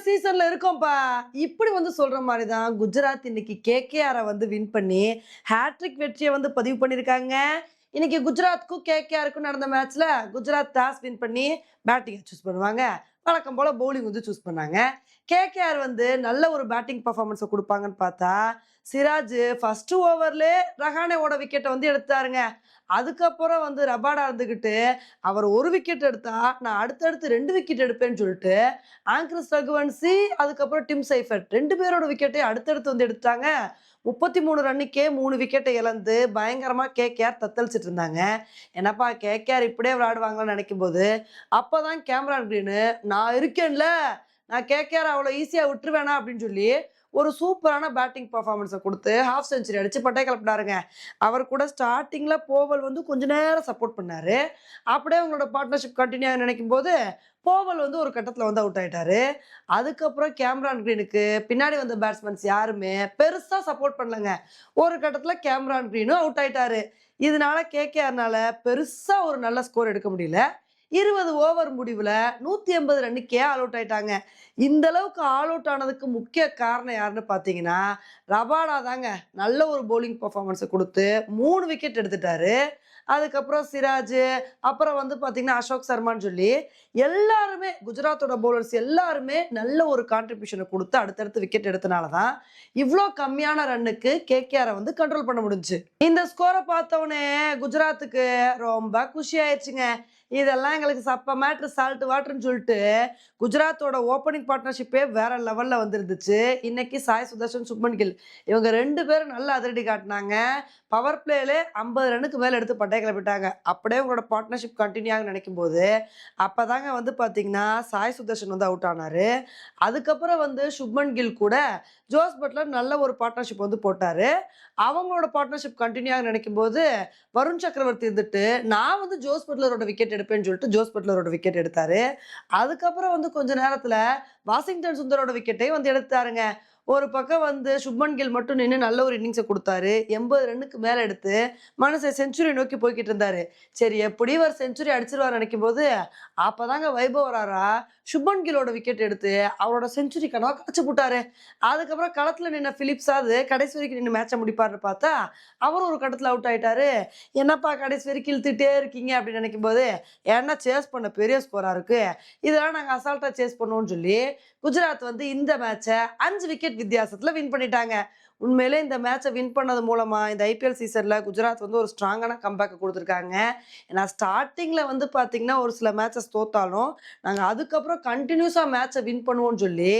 சீசன்ல இருக்கோம்ப்பா. இப்படி சொல்ற மாரி தான் குஜராத் இன்னைக்கு கேகேஆர வின் பண்ணி ஹேட்ரிக் வெற்றிய பதிவு பண்ணியிருக்காங்க. இன்னைக்கு குஜராத்துக்கும் கேகேஆருக்கும் நடந்த மேட்ச்ல குஜராத் டாஸ் வின் பண்ணி பேட்டிங் சூஸ் பண்ணுவாங்க. வழக்கம் போல பவுலிங் சூஸ் பண்ணாங்க. கேகேஆர் நல்ல ஒரு பேட்டிங் பெர்ஃபார்மன்ஸ குடுப்பாங்கன்னு பார்த்தா, சிராஜ் ஃபர்ஸ்ட் ஓவர்லயே ரஹானேவோட விக்கெட்ட எடுத்தாருங்க. அதுக்கப்புறம் ரபாடா இருந்துகிட்டு, அவர் 1 விக்கெட் எடுத்தா, நான் அடுத்தடுத்து 2 விக்கெட் எடுப்பேன்னு சொல்லிட்டு, ஆங்கர்ஸ் ரகுவன்சி, அதுக்கப்புறம் டிம் சைஃபர்ட் 2 பேரோட விக்கெட்டையும் அடுத்தடுத்து எடுத்துட்டாங்க. 33 ரன்னுக்கே 3 விக்கெட்டை இழந்து பயங்கரமா கேகேஆர் தத்தளிச்சிட்டு இருந்தாங்க. என்னப்பா கேகேஆர் இப்படியே விளையாடுவாங்கன்னு நினைக்கும்போது, அப்பதான் கேமரான் கிரீனு, நான் இருக்கேன்ல, நான் கேகேஆர் அவ்வளோ ஈஸியா விட்டுருவேனா அப்படின்னு சொல்லி ஒரு சூப்பரான பேட்டிங் பெர்ஃபார்மன்ஸை கொடுத்து ஹாஃப் செஞ்சுரி அடிச்சு பட்டை கிளப்பினாருங்க. அவர் கூட ஸ்டார்டிங்ல போவல் கொஞ்ச நேரம் சப்போர்ட் பண்ணாரு. அப்படியே அவங்களோட பார்ட்னர்ஷிப் கண்டினியூ ஆக நினைக்கும் போது போவல் ஒரு கட்டத்தில் அவுட் ஆயிட்டாரு. அதுக்கப்புறம் கேமரான் கிரீனுக்கு பின்னாடி வந்த பேட்ஸ்மேன்ஸ் யாருமே பெருசா சப்போர்ட் பண்ணலங்க. ஒரு கட்டத்துல கேமரான் கிரீனும் அவுட் ஆயிட்டாரு. இதனால கேகேஆர்னால பெருசா ஒரு நல்ல ஸ்கோர் எடுக்க முடியல. 20 ஓவர் முடிவுல 180 ரன்னுக்கே ஆல் அவுட் ஆயிட்டாங்க. இந்த அளவுக்கு ஆல் அவுட் ஆனதுக்கு முக்கிய காரணம் யாருன்னு பாத்தீங்கன்னா, ரபாடா தாங்க. நல்ல ஒரு பவுலிங் பெர்ஃபார்மன்ஸ் கொடுத்து 3 விக்கெட் எடுத்துட்டாரு. அதுக்கப்புறம் சிராஜ், அப்புறம் பாத்தீங்கன்னா அசோக் சர்மான்னு சொல்லி எல்லாருமே குஜராத்தோட பவுலர்ஸ் எல்லாருமே நல்ல ஒரு கான்ட்ரிபியூஷனை கொடுத்து அடுத்தடுத்து விக்கெட் எடுத்தனாலதான் இவ்வளோ கம்மியான ரன்னுக்கு கேகேஆரை கண்ட்ரோல் பண்ண முடிஞ்சுச்சு. இந்த ஸ்கோரை பார்த்தவொடனே குஜராத்துக்கு ரொம்ப குஷி ஆயிடுச்சுங்க. இதெல்லாம் எங்களுக்கு சப்ப மேட்ரு சால்ட் வாட்டர்ன்னு சொல்லிட்டு குஜராத்தோட ஓப்பனிங் பார்ட்னர்ஷிப்பே வேற லெவல்ல வந்துருந்துச்சு. இன்னைக்கு சாய் சுதர்ஷன், சுப்மன் கில் இவங்க 2 பேரும் நல்ல அதிரடி காட்டினாங்க. பவர் பிளேல 50 ரன்னுக்கு மேல எடுத்து பட்டை கிளப்பிட்டாங்க. அப்படியே உங்களோட பார்ட்னர்ஷிப் கண்டினியூ ஆக நினைக்கும் போது அப்பதாங்க பாத்தீங்கன்னா சாய் சுதர்ஷன் அவுட் ஆனாரு. அதுக்கப்புறம் சுப்மன் கில் கூட ஜோஸ் பட்லர் நல்ல ஒரு பார்ட்னர்ஷிப் போட்டாரு. அவங்களோட பார்ட்னர்ஷிப் கண்டினியூ ஆக நினைக்கும் போது வருண் சக்கரவர்த்தி இருந்துட்டு நான் ஜோஸ் பட்லரோட விக்கெட் எடுப்பேன்னு சொல்லிட்டு ஜோஸ் பட்லரோட விக்கெட் எடுத்தாரு. அதுக்கப்புறம் கொஞ்ச நேரத்துல வாஷிங்டன் சுந்தரோட விக்கெட்டையும் எடுத்தாருங்க. ஒரு பக்கம் சுப்மன் கில் மட்டும் நின்று நல்ல ஒரு இன்னிங்ஸை கொடுத்தாரு. 80 ரன்னுக்கு மேல எடுத்து மனுஷன் செஞ்சுரி நோக்கி போய்கிட்டு இருந்தாரு. சரி எப்படி ஒரு செஞ்சுரி அடிச்சிருவார் நினைக்கும் போது அப்பதாங்க வைபவ் வராரா சுப்மன் கில்லோட விக்கெட் எடுத்து அவரோட செஞ்சுரி கனவா காய்ச்சி போட்டாரு. அதுக்கப்புறம் களத்துல நின்ன பிலிப்ஸாவது கடைசி வரைக்கும் நின்று மேட்சை முடிப்பாருன்னு பார்த்தா அவரும் ஒரு கட்டத்துல அவுட் ஆயிட்டாரு. என்னப்பா கடைசி வரைக்கும் இழுத்துட்டே இருக்கீங்க அப்படின்னு நினைக்கும் போது ஏன்னா சேஸ் பண்ண பெரிய ஸ்கோரா இருக்கு, இதெல்லாம் நாங்க அசால்ட்டா சேஸ் பண்ணுவோம்னு சொல்லி குஜராத் இந்த மேட்சை 5 விக்கெட் வித்தியாசத்துல வின் பண்ணிட்டாங்க. உண்மையிலே இந்த மேட்சை வின் பண்ணது மூலமா இந்த ஐபிஎல் சீசன்ல குஜராத் ஒரு ஸ்ட்ராங்கான கம்பேக் கொடுத்துருக்காங்க. ஏன்னா ஸ்டார்டிங்ல பாத்தீங்கன்னா ஒரு சில மேட்சஸ் தோத்தாலும் நாங்க அதுக்கப்புறம் கண்டினியூஸா மேட்சை வின் பண்ணுவோம்னு சொல்லி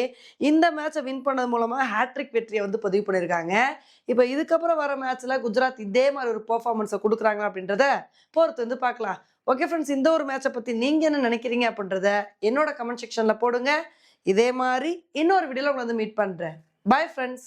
இந்த மேட்சை வின் பண்ணது மூலமா ஹேட்ரிக் வெற்றியை பதிவு பண்ணியிருக்காங்க. இப்போ இதுக்கப்புறம் வர மேட்ச்ல குஜராத் இதே மாதிரி ஒரு பெர்ஃபார்மன்ஸை கொடுக்குறாங்க அப்படின்றத பொறுத்து பார்க்கலாம். ஓகே ஃப்ரெண்ட்ஸ், இந்த ஒரு மேட்சை பத்தி நீங்க என்ன நினைக்கிறீங்க அப்படின்றத என்னோட கமெண்ட் செக்ஷன்ல போடுங்க. இதே மாதிரி இன்னொரு வீடியோல உங்களை மீட் பண்றேன். Bye friends.